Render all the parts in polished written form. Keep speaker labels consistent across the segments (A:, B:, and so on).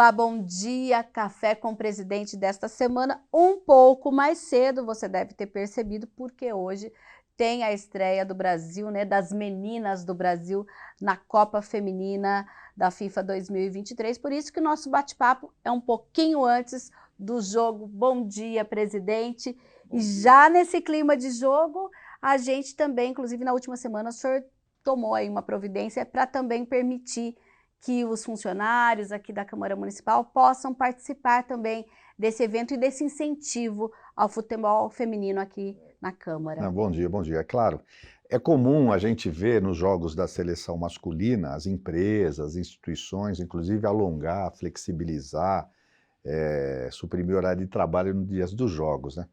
A: Olá, bom dia, Café com o Presidente desta semana, um pouco mais cedo, você deve ter percebido, porque hoje tem a estreia do Brasil, né, das meninas do Brasil na Copa Feminina da FIFA 2023, por isso que o nosso bate-papo é um pouquinho antes do jogo. Bom dia, presidente. E já nesse clima de jogo, a gente também, inclusive na última semana, o senhor tomou aí uma providência para também permitir que os funcionários aqui da Câmara Municipal possam participar também desse evento e desse incentivo ao futebol feminino aqui na Câmara.
B: Bom dia, bom dia. É claro, é comum a gente ver nos jogos da seleção masculina as empresas, as instituições, inclusive alongar, flexibilizar, suprimir horário de trabalho nos dias dos jogos, né?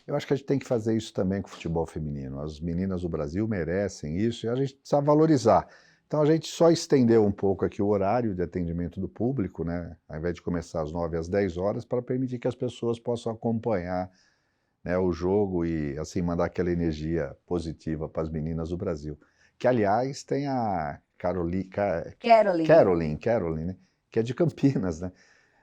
B: Eu acho que a gente tem que fazer isso também com o futebol feminino. As meninas do Brasil merecem isso e a gente precisa valorizar. Então a gente só estendeu um pouco aqui o horário de atendimento do público, né? Ao invés de começar às 9 às 10 horas, para permitir que as pessoas possam acompanhar, né, o jogo e assim mandar aquela energia positiva para as meninas do Brasil. Que, aliás, tem a Caroline, né? Que é de Campinas, né?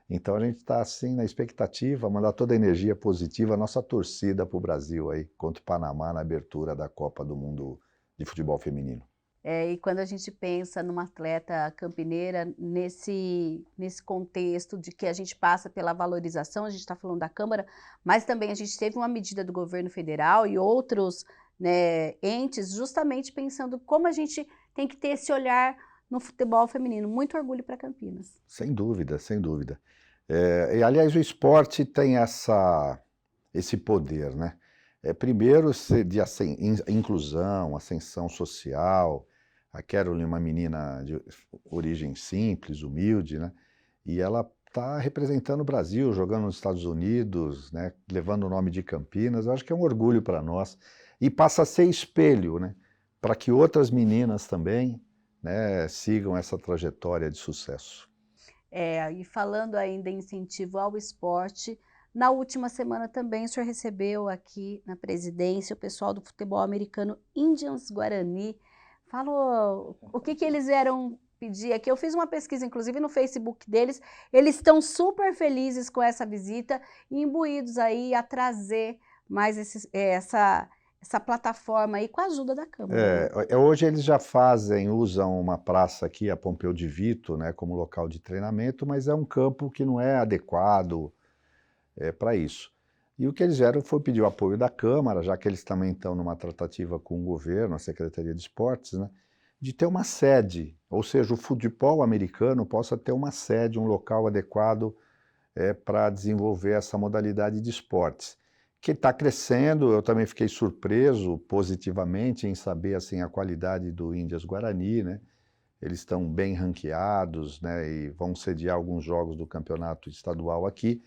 B: Então a gente está assim na expectativa, mandar toda a energia positiva, a nossa torcida para o Brasil aí, contra o Panamá na abertura da Copa do Mundo de Futebol Feminino.
A: E quando a gente pensa numa atleta campineira, nesse contexto de que a gente passa pela valorização, a gente está falando da Câmara, mas também a gente teve uma medida do governo federal e outros, né, entes, justamente pensando como a gente tem que ter esse olhar no futebol feminino. Muito orgulho para Campinas.
B: Sem dúvida, sem dúvida. E, aliás, o esporte tem esse poder, né? Primeiro, de inclusão, ascensão social. A Caroline é uma menina de origem simples, humilde, né? E ela está representando o Brasil, jogando nos Estados Unidos, né? Levando o nome de Campinas. Eu acho que é um orgulho para nós. E passa a ser espelho, né? Para que outras meninas também, né, sigam essa trajetória de sucesso.
A: E falando ainda em incentivo ao esporte, na última semana também o senhor recebeu aqui na presidência o pessoal do futebol americano Indians Guarani. Falou o que eles vieram pedir aqui. Eu fiz uma pesquisa, inclusive, no Facebook deles. Eles estão super felizes com essa visita e imbuídos aí a trazer mais essa plataforma aí com a ajuda da Câmara.
B: Hoje eles já usam uma praça aqui, a Pompeu de Vito, né, como local de treinamento, mas é um campo que não é adequado para isso. E o que eles fizeram foi pedir o apoio da Câmara, já que eles também estão numa tratativa com o governo, a Secretaria de Esportes, né, de ter uma sede, ou seja, o futebol americano possa ter uma sede, um local adequado para desenvolver essa modalidade de esportes, que está crescendo. Eu também fiquei surpreso positivamente em saber assim, a qualidade do Indias Guarani, né? Eles estão bem ranqueados, né, e vão sediar alguns jogos do campeonato estadual aqui.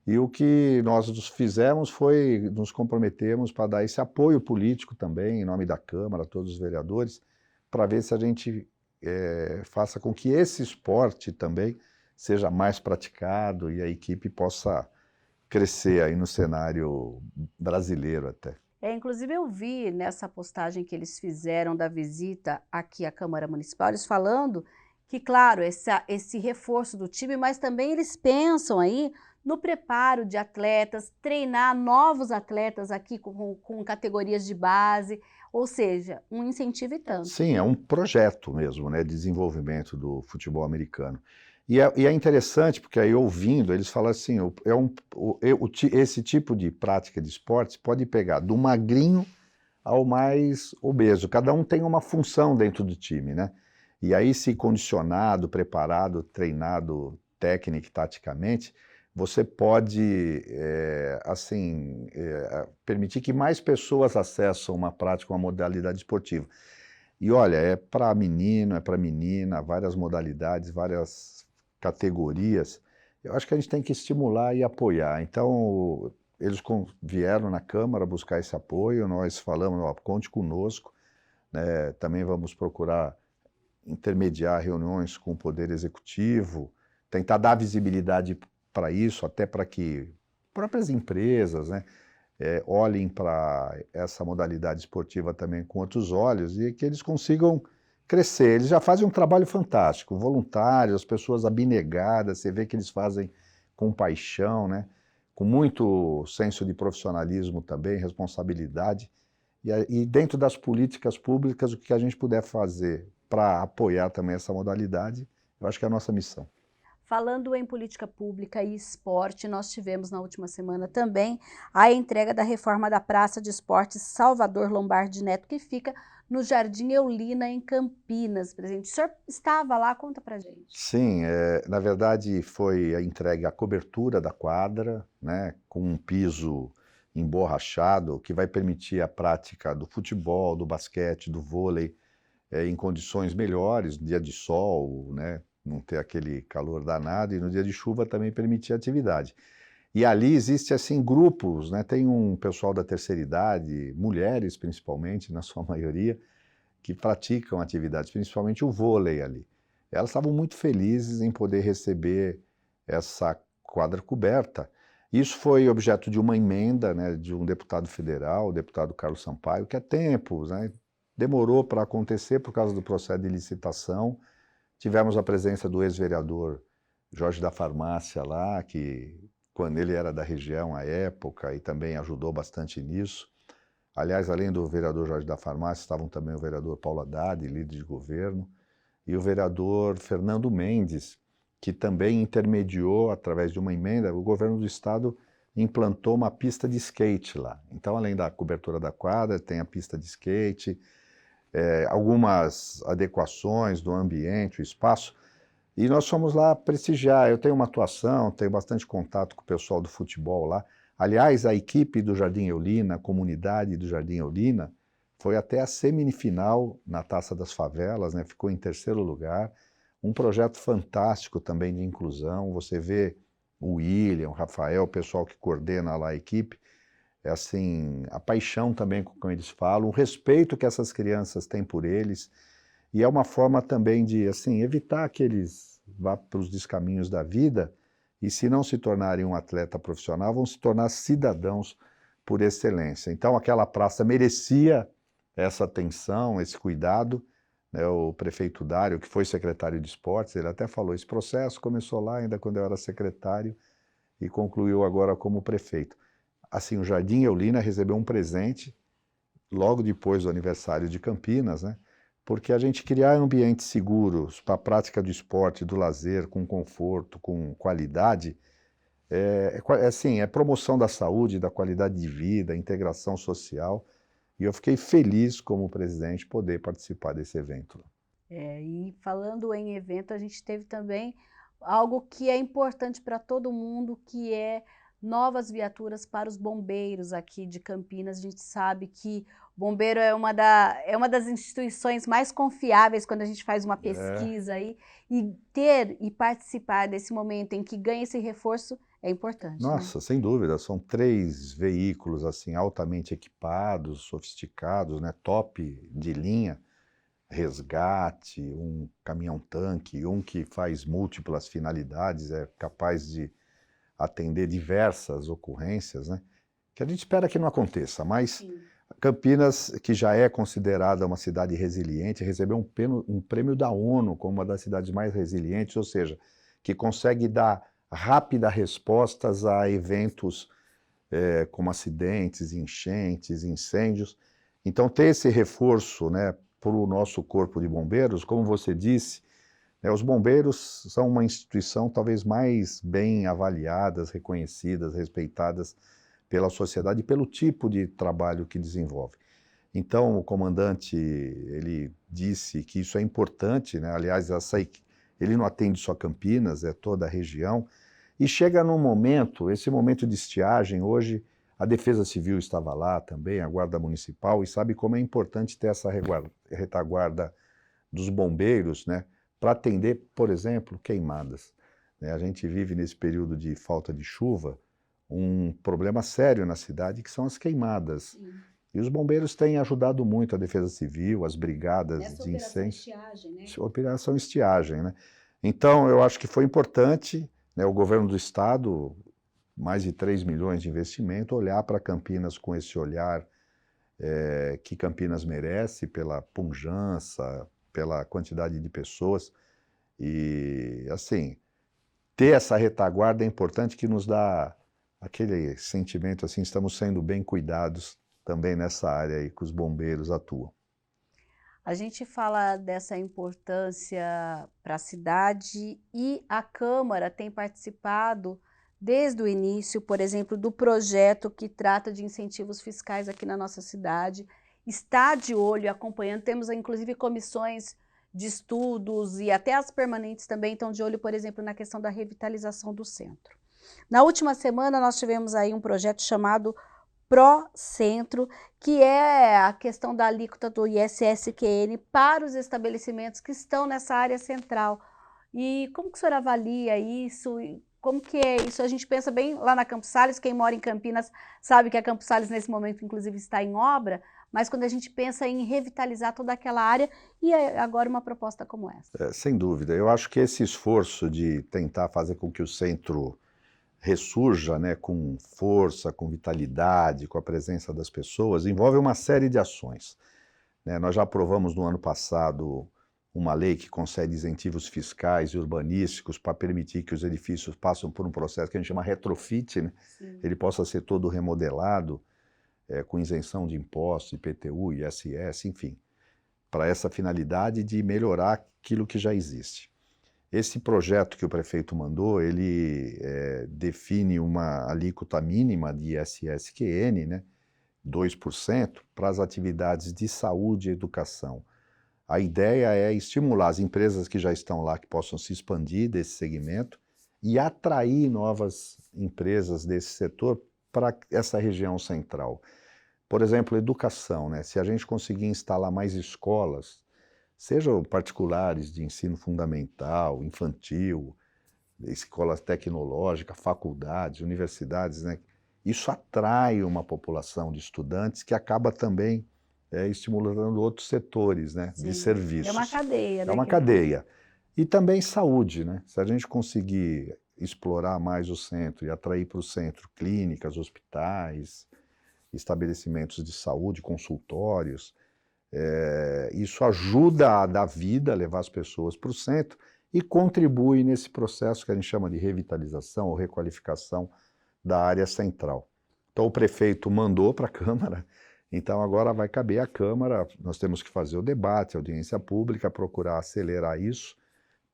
B: E o que nós fizemos foi nos comprometermos para dar esse apoio político também, em nome da Câmara, todos os vereadores, para ver se a gente faça com que esse esporte também seja mais praticado e a equipe possa crescer aí no cenário brasileiro até.
A: Inclusive eu vi nessa postagem que eles fizeram da visita aqui à Câmara Municipal, eles falando que, claro, esse reforço do time, mas também eles pensam aí no preparo de atletas, treinar novos atletas aqui com categorias de base, ou seja, um incentivo e tanto.
B: Sim, é um projeto mesmo, né, de desenvolvimento do futebol americano. E é interessante, porque aí ouvindo, eles falam assim, esse tipo de prática de esportes pode pegar do magrinho ao mais obeso. Cada um tem uma função dentro do time, né? E aí, se condicionado, preparado, treinado técnica e taticamente, você pode, permitir que mais pessoas acessem uma prática, uma modalidade esportiva. E olha, é para menino, é para menina, várias modalidades, várias categorias. Eu acho que a gente tem que estimular e apoiar. Então, eles vieram na Câmara buscar esse apoio, nós falamos, ó, conte conosco, né? Também vamos procurar intermediar reuniões com o Poder Executivo, tentar dar visibilidade para isso, até para que próprias empresas, né, olhem para essa modalidade esportiva também com outros olhos e que eles consigam crescer. Eles já fazem um trabalho fantástico, voluntários, as pessoas abnegadas, você vê que eles fazem com paixão, né? Com muito senso de profissionalismo também, responsabilidade. E dentro das políticas públicas, o que a gente puder fazer para apoiar também essa modalidade, eu acho que é a nossa missão.
A: Falando em política pública e esporte, nós tivemos na última semana também a entrega da reforma da Praça de Esportes Salvador Lombardi Neto, que fica no Jardim Eulina, em Campinas. Presidente, o senhor estava lá? Conta pra gente.
B: Sim, na verdade foi a entregue a cobertura da quadra, né, com um piso emborrachado, que vai permitir a prática do futebol, do basquete, do vôlei, em condições melhores, no dia de sol, né, não ter aquele calor danado, e no dia de chuva também permitir a atividade. E ali existe assim grupos, né, tem um pessoal da terceira idade, mulheres principalmente, na sua maioria, que praticam atividades, principalmente o vôlei ali. Elas estavam muito felizes em poder receber essa quadra coberta. Isso foi objeto de uma emenda, né, de um deputado federal, o deputado Carlos Sampaio, que há tempos, né, demorou para acontecer por causa do processo de licitação. Tivemos a presença do ex-vereador Jorge da Farmácia lá, que quando ele era da região à época e também ajudou bastante nisso. Aliás, além do vereador Jorge da Farmácia, estavam também o vereador Paulo Haddad, líder de governo, e o vereador Fernando Mendes, que também intermediou, através de uma emenda, o governo do estado implantou uma pista de skate lá. Então, além da cobertura da quadra, tem a pista de skate, algumas adequações do ambiente, o espaço, e nós fomos lá prestigiar. Eu tenho uma atuação, tenho bastante contato com o pessoal do futebol lá. Aliás, a equipe do Jardim Eulina, a comunidade do Jardim Eulina, foi até a semifinal na Taça das Favelas, né? Ficou em terceiro lugar. Um projeto fantástico também de inclusão. Você vê o William, o Rafael, o pessoal que coordena lá a equipe, é assim, a paixão também com eles falam, o respeito que essas crianças têm por eles, e é uma forma também de, assim, evitar que eles vá para os descaminhos da vida, e se não se tornarem um atleta profissional, vão se tornar cidadãos por excelência. Então aquela praça merecia essa atenção, esse cuidado, né? O prefeito Dário, que foi secretário de esportes, ele até falou, esse processo começou lá ainda quando eu era secretário, e concluiu agora como prefeito. Assim, o Jardim Eulina recebeu um presente logo depois do aniversário de Campinas, né? Porque a gente criar ambientes seguros para a prática do esporte, do lazer, com conforto, com qualidade, assim, é promoção da saúde, da qualidade de vida, integração social, e eu fiquei feliz como presidente poder participar desse evento.
A: E falando em evento, a gente teve também algo que é importante para todo mundo, que é novas viaturas para os bombeiros aqui de Campinas. A gente sabe que o bombeiro é uma das instituições mais confiáveis quando a gente faz uma pesquisa aí, e ter e participar desse momento em que ganha esse reforço é importante, né?
B: Nossa, sem dúvida, são 3 veículos assim altamente equipados, sofisticados, né, top de linha, resgate, um caminhão-tanque, um que faz múltiplas finalidades, é capaz de atender diversas ocorrências, né, que a gente espera que não aconteça, mas
A: Sim.
B: Campinas, que já é considerada uma cidade resiliente, recebeu um prêmio da ONU como uma das cidades mais resilientes, ou seja, que consegue dar rápidas respostas a eventos como acidentes, enchentes, incêndios. Então, ter esse reforço, né, para o nosso corpo de bombeiros, como você disse, né, os bombeiros são uma instituição talvez mais bem avaliadas, reconhecidas, respeitadas pela sociedade e pelo tipo de trabalho que desenvolve. Então, o comandante, ele disse que isso é importante, né? Aliás, ele não atende só Campinas, é toda a região, e chega num momento, esse momento de estiagem, hoje a Defesa Civil estava lá também, a Guarda Municipal, e sabe como é importante ter essa retaguarda dos bombeiros, né, para atender, por exemplo, queimadas, né? A gente vive nesse período de falta de chuva, um problema sério na cidade, que são as queimadas.
A: Sim.
B: E os bombeiros têm ajudado muito a Defesa Civil, as brigadas
A: Nessa
B: de
A: operação
B: incêndio.
A: estiagem, né?
B: Operação estiagem, né? Então, eu acho que foi importante, né, o governo do estado, mais de 3 milhões de investimento, olhar para Campinas com esse olhar que Campinas merece, pela pujança, pela quantidade de pessoas. E, assim, ter essa retaguarda é importante, que nos dá aquele sentimento, assim, estamos sendo bem cuidados também nessa área aí que os bombeiros atuam.
A: A gente fala dessa importância para a cidade e a Câmara tem participado desde o início, por exemplo, do projeto que trata de incentivos fiscais aqui na nossa cidade, está de olho e acompanhando, temos inclusive comissões de estudos e até as permanentes também estão de olho, por exemplo, na questão da revitalização do centro. Na última semana nós tivemos aí um projeto chamado Pró-Centro, que é a questão da alíquota do ISS-QN para os estabelecimentos que estão nessa área central. E como que o senhor avalia isso? E como que é isso? A gente pensa bem lá na Campos Sales, quem mora em Campinas sabe que a Campos Sales nesse momento inclusive está em obra, mas quando a gente pensa em revitalizar toda aquela área, e agora uma proposta como essa?
B: Sem dúvida, eu acho que esse esforço de tentar fazer com que o centro ressurja, né, com força, com vitalidade, com a presença das pessoas, envolve uma série de ações, né? Nós já aprovamos no ano passado uma lei que concede incentivos fiscais e urbanísticos para permitir que os edifícios passem por um processo que a gente chama retrofit, né? Ele possa ser todo remodelado, com isenção de impostos, IPTU, ISS, enfim, para essa finalidade de melhorar aquilo que já existe. Esse projeto que o prefeito mandou, ele define uma alíquota mínima de ISS-QN, né, 2%, para as atividades de saúde e educação. A ideia é estimular as empresas que já estão lá, que possam se expandir desse segmento e atrair novas empresas desse setor para essa região central. Por exemplo, educação, né? Se a gente conseguir instalar mais escolas, sejam particulares de ensino fundamental, infantil, escolas tecnológicas, faculdades, universidades, né? Isso atrai uma população de estudantes que acaba também estimulando outros setores, né, de serviços.
A: É uma cadeia, né?
B: É uma cadeia. E também saúde, né? Se a gente conseguir explorar mais o centro e atrair para o centro clínicas, hospitais, estabelecimentos de saúde, consultórios, isso ajuda a dar vida, a levar as pessoas para o centro e contribui nesse processo que a gente chama de revitalização ou requalificação da área central. Então o prefeito mandou para a Câmara, então agora vai caber à Câmara, nós temos que fazer o debate, a audiência pública, procurar acelerar isso,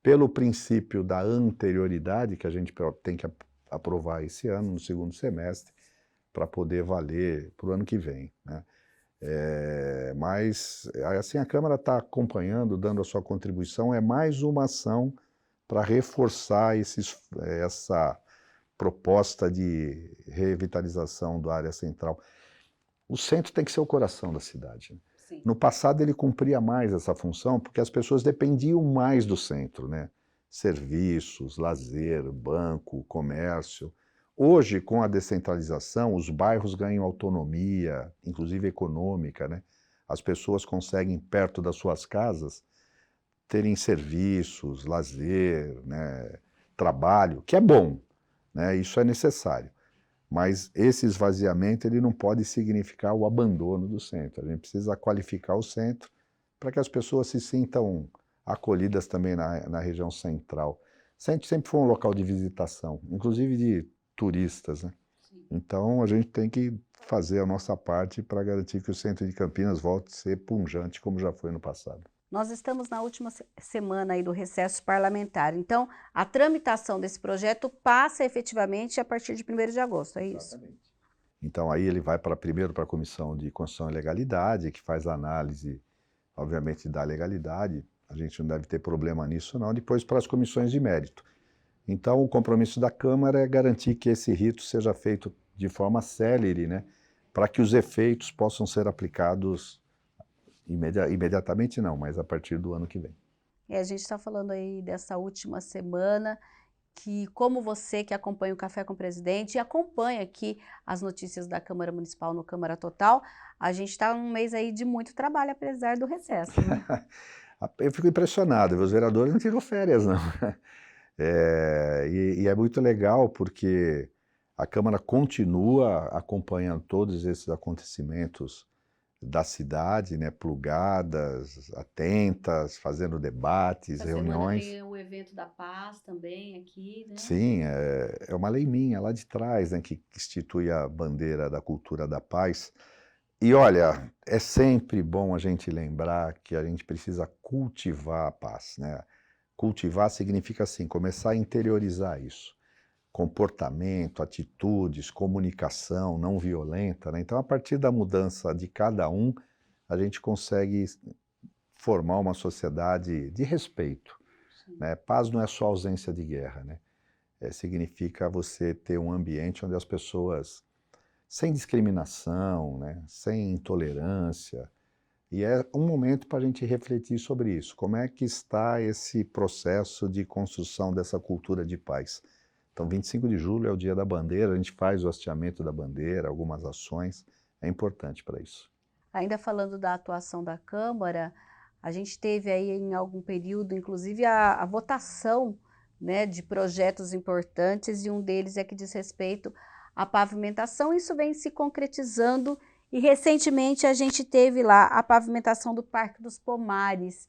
B: pelo princípio da anterioridade, que a gente tem que aprovar esse ano, no segundo semestre, para poder valer para o ano que vem, né? Mas, assim, a Câmara está acompanhando, dando a sua contribuição, é mais uma ação para reforçar essa proposta de revitalização da área central. O centro tem que ser o coração da cidade.
A: Sim.
B: No passado ele cumpria mais essa função porque as pessoas dependiam mais do centro, né? Serviços, lazer, banco, comércio. Hoje, com a descentralização, os bairros ganham autonomia, inclusive econômica, né? As pessoas conseguem, perto das suas casas, terem serviços, lazer, né? Trabalho, que é bom, né? Isso é necessário. Mas esse esvaziamento ele não pode significar o abandono do centro. A gente precisa qualificar o centro para que as pessoas se sintam acolhidas também na região central. O centro sempre foi um local de visitação, inclusive de turistas, né? Então a gente tem que fazer a nossa parte para garantir que o centro de Campinas volte a ser pujante como já foi no passado.
A: Nós estamos na última semana aí do recesso parlamentar, então a tramitação desse projeto passa efetivamente a partir de 1º de agosto, é isso?
B: Exatamente. Então aí ele vai primeiro para a Comissão de Constituição e Legalidade, que faz a análise, obviamente, da legalidade, a gente não deve ter problema nisso não, depois para as comissões de mérito. Então o compromisso da Câmara é garantir que esse rito seja feito de forma célere, né, para que os efeitos possam ser aplicados imediatamente não, mas a partir do ano que vem.
A: A gente está falando aí dessa última semana, que como você que acompanha o Café com o Presidente e acompanha aqui as notícias da Câmara Municipal no Câmara Total, a gente está num mês aí de muito trabalho, apesar do recesso, né?
B: Eu fico impressionado, os vereadores não tiram férias não. E é muito legal porque a Câmara continua acompanhando todos esses acontecimentos da cidade, né, plugadas, atentas, fazendo debates,
A: Essa
B: reuniões.
A: semana tem o evento da paz também aqui, né?
B: Sim, é uma lei minha lá de trás, né, que institui a bandeira da cultura da paz. E olha, é sempre bom a gente lembrar que a gente precisa cultivar a paz, né? Cultivar significa, assim, começar a interiorizar isso. Comportamento, atitudes, comunicação não violenta, né? Então, a partir da mudança de cada um, a gente consegue formar uma sociedade de respeito, né? Paz não é só ausência de guerra, né? Significa você ter um ambiente onde as pessoas, sem discriminação, né? Sem intolerância, e é um momento para a gente refletir sobre isso. Como é que está esse processo de construção dessa cultura de paz? Então, 25 de julho é o dia da bandeira, a gente faz o hasteamento da bandeira, algumas ações, é importante para isso.
A: Ainda falando da atuação da Câmara, a gente teve aí em algum período, inclusive, a votação, né, de projetos importantes, e um deles é que diz respeito à pavimentação. Isso vem se concretizando e recentemente a gente teve lá a pavimentação do Parque dos Pomares,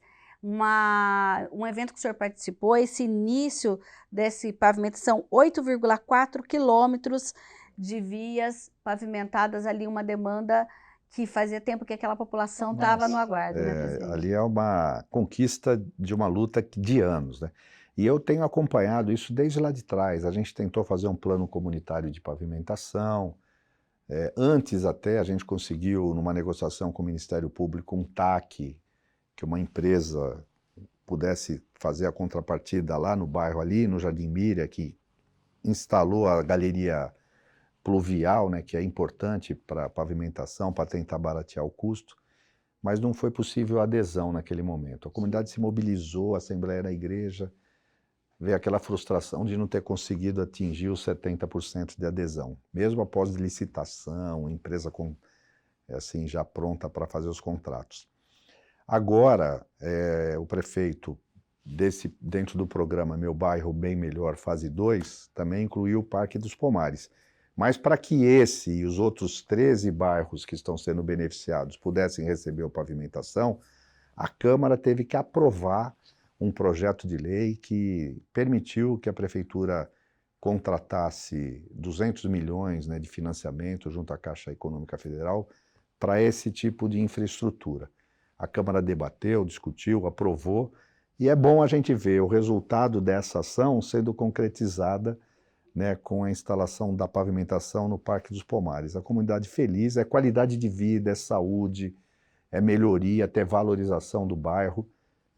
A: um evento que o senhor participou. Esse início desse pavimento são 8,4 quilômetros de vias pavimentadas ali, uma demanda que fazia tempo que aquela população estava no aguardo, né, presidente?
B: Ali é uma conquista de uma luta de anos, né? E eu tenho acompanhado isso desde lá de trás. A gente tentou fazer um plano comunitário de pavimentação. Antes até a gente conseguiu, numa negociação com o Ministério Público, um TAC, que uma empresa pudesse fazer a contrapartida lá no bairro, ali no Jardim Miriam, que instalou a galeria pluvial, né, que é importante para a pavimentação, para tentar baratear o custo, mas não foi possível a adesão naquele momento. A comunidade se mobilizou, a Assembleia da Igreja, veio aquela frustração de não ter conseguido atingir os 70% de adesão, mesmo após licitação, empresa assim, já pronta para fazer os contratos. Agora, o prefeito, dentro do programa Meu Bairro Bem Melhor, fase 2, também incluiu o Parque dos Pomares. Mas para que esse e os outros 13 bairros que estão sendo beneficiados pudessem receber a pavimentação, a Câmara teve que aprovar um projeto de lei que permitiu que a Prefeitura contratasse 200 milhões, né, de financiamento junto à Caixa Econômica Federal para esse tipo de infraestrutura. A Câmara debateu, discutiu, aprovou, e é bom a gente ver o resultado dessa ação sendo concretizada, né, com a instalação da pavimentação no Parque dos Pomares. A comunidade feliz, é qualidade de vida, é saúde, é melhoria, até valorização do bairro,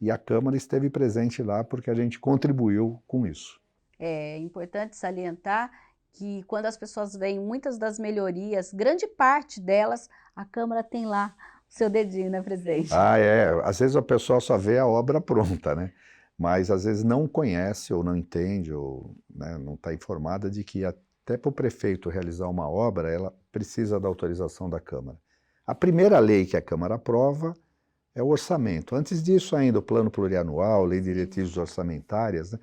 B: e a Câmara esteve presente lá porque a gente contribuiu com isso.
A: É importante salientar que quando as pessoas veem muitas das melhorias, grande parte delas, a Câmara tem lá o seu dedinho, né, presidente?
B: Às vezes a pessoa só vê a obra pronta, né? Mas às vezes não conhece ou não entende, ou, né, não está informada de que até para o prefeito realizar uma obra, ela precisa da autorização da Câmara. A primeira lei que a Câmara aprova é o orçamento. Antes disso ainda, o plano plurianual, lei de diretrizes orçamentárias, né?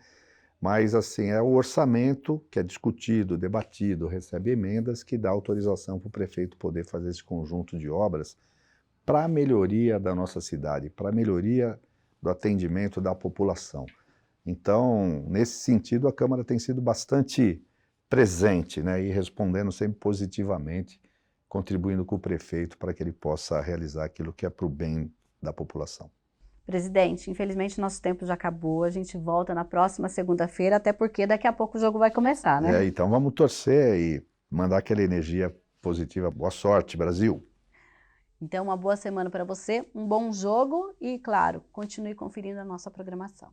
B: Mas assim, é o orçamento que é discutido, debatido, recebe emendas, que dá autorização para o prefeito poder fazer esse conjunto de obras para a melhoria da nossa cidade, para a melhoria do atendimento da população. Então, nesse sentido, a Câmara tem sido bastante presente, né, e respondendo sempre positivamente, contribuindo com o prefeito para que ele possa realizar aquilo que é para o bem da população.
A: Presidente, infelizmente nosso tempo já acabou, a gente volta na próxima segunda-feira, até porque daqui a pouco o jogo vai começar, né?
B: Então vamos torcer e mandar aquela energia positiva. Boa sorte, Brasil!
A: Então, uma boa semana para você, um bom jogo e, claro, continue conferindo a nossa programação.